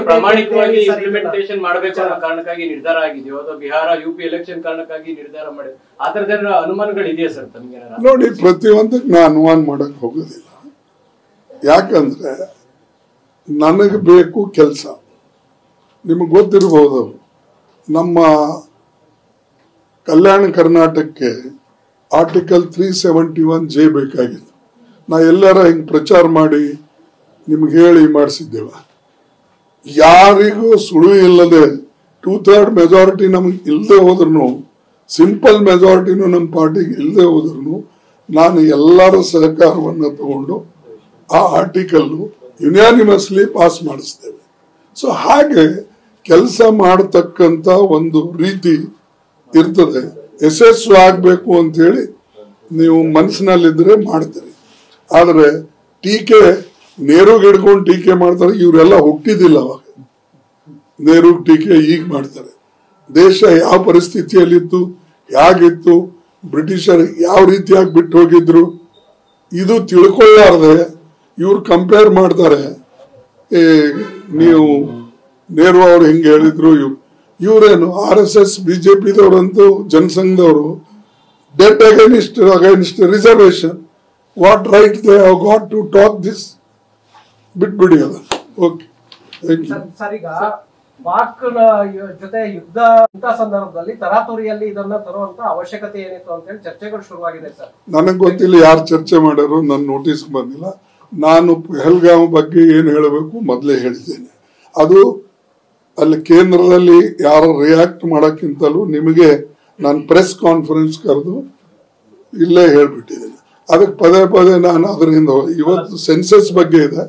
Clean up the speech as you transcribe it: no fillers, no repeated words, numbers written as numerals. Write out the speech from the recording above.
ಪ್ರಾಮಾಣಿಕವಾಗಿ ಇಂಪ್ಲಿಮೆಂಟೇಷನ್ ಮಾಡಬೇಕು ಅನ್ನೋ ಕಾರಣಕ್ಕಾಗಿ ನಿರ್ಧಾರ ಆಗಿದೆಯೋ ಅಥವಾ ಬಿಹಾರ ಯುಪಿ ಎಲೆಕ್ಷನ್ ಕಾರಣಕ್ಕಾಗಿ ನಿರ್ಧಾರ ಮಾಡಿ ಆ ತರದ ಅನುಮಾನಗಳು ಇದೆಯಾ ಸರ್ ತಮಗೆ? ನೋಡಿ, ಪ್ರತಿಯೊಂದಕ್ಕೆ ನಾ ಅನುಮಾನ ಮಾಡಕ್ ಹೋಗೋದಿಲ್ಲ. ಯಾಕಂದ್ರೆ ನನಗೆ ಬೇಕು ಕೆಲಸ. ನಿಮಗೆ ಗೊತ್ತಿರಬಹುದು, ನಮ್ಮ ಕಲ್ಯಾಣ ಕರ್ನಾಟಕಕ್ಕೆ ಆರ್ಟಿಕಲ್ 371J ಬೇಕಾಗಿತ್ತು. ನಾ ಎಲ್ಲಾರ ಹಿಂಗ್ ಪ್ರಚಾರ ಮಾಡಿ ನಿಮ್ಗೆ ಹೇಳಿ ಮಾಡಿಸಿದ್ದೇವ. ಯಾರಿಗೂ ಸುಳು ಇಲ್ಲದೆ 2/3 ಮೆಜಾರಿಟಿ ನಮಗೆ ಇಲ್ಲದೆ ಹೋದ್ರು, ಸಿಂಪಲ್ ಮೆಜಾರಿಟಿನೂ ನಮ್ಮ ಪಾರ್ಟಿಗೆ ಇಲ್ಲದೆ ಹೋದ್ರು, ನಾನು ಎಲ್ಲರ ಸಹಕಾರವನ್ನು ತಗೊಂಡು ಆ ಆರ್ಟಿಕಲ್ ಯುನಾನಿಮಸ್ಲಿ ಪಾಸ್ ಮಾಡಿಸ್ತೇವೆ. ಸೊ ಹಾಗೆ ಕೆಲಸ ಮಾಡತಕ್ಕಂತ ಒಂದು ರೀತಿ ಇರ್ತದೆ. ಯಶಸ್ವಿ ಆಗ್ಬೇಕು ಅಂತ ಹೇಳಿ ನೀವು ಮನಸ್ಸಿನಲ್ಲಿದ್ರೆ ಮಾಡ್ತೀರಿ. ಆದ್ರೆ ಟೀಕೆ ನೇರುಗ್ ಹಿಡ್ಕೊಂಡು ಟೀಕೆ ಮಾಡ್ತಾರೆ. ಇವರೆಲ್ಲ ಹುಟ್ಟಿದಿಲ್ಲ ಅವಾಗ. ನೇರುಗ್ ಟೀಕೆ ಈಗ ಮಾಡ್ತಾರೆ. ದೇಶ ಯಾವ ಪರಿಸ್ಥಿತಿಯಲ್ಲಿತ್ತು, ಹೇಗಿತ್ತು, ಬ್ರಿಟಿಷರು ಯಾವ ರೀತಿಯಾಗಿ ಬಿಟ್ಟು ಹೋಗಿದ್ರು, ಇದು ತಿಳ್ಕೊಳ್ಳಾರ್ದೆ ಇವ್ರು ಕಂಪೇರ್ ಮಾಡ್ತಾರೆ. ನೀವು ನೆಹರು ಅವ್ರು ಹಿಂಗೆ ಹೇಳಿದ್ರು, ಇವರೇನು RSS BJPದವರಂತೂ ಜನಸಂಘದವರು dead against reservation. What right they have got to talk this? ಬಿಟ್ಬಿಡಿ ಅದ. ಓಕೆ, ಸರ್, ಈಗ ಪಾಕ್ ಜೊತೆ ಯುದ್ಧ ಅಂತ ಸಂದರ್ಭದಲ್ಲಿ ತರಾತುರಿಯಲ್ಲಿ ಇದನ್ನ ತರುವಂತ ಅವಶ್ಯಕತೆ ಏನಿತ್ತು ಅಂತ ಹೇಳಿ ಚರ್ಚೆಗಳು ಶುರುವಾಗಿದೆ ಸರ್. ನನಗೆ ಗೊತ್ತಿಲ್ಲ ಯಾರು ಚರ್ಚೆ ಮಾಡ್ಯಾರೋ, ನನ್ನ ನೋಟಿಸ್ ಬಂದಿಲ್ಲ. ನಾನು ಪಹಲ್ಗಾಮ್ ಬಗ್ಗೆ ಏನು ಹೇಳಬೇಕು ಮೊದಲೇ ಹೇಳಿದ್ದೇನೆ. ಅದು ಅಲ್ಲಿ ಕೇಂದ್ರದಲ್ಲಿ ಯಾರು ರಿಯಾಕ್ಟ್ ಮಾಡೋಕ್ಕಿಂತಲೂ ನಿಮಗೆ ನಾನು ಪ್ರೆಸ್ ಕಾನ್ಫರೆನ್ಸ್ ಕರೆದು ಇಲ್ಲೇ ಹೇಳ್ಬಿಟ್ಟಿದ್ದೇನೆ. ಅದಕ್ಕೆ ಪದೇ ಪದೇ ನಾನು ಅದರಿಂದ ಇವತ್ತು ಸೆನ್ಸಸ್ ಬಗ್ಗೆ ಇದೆ.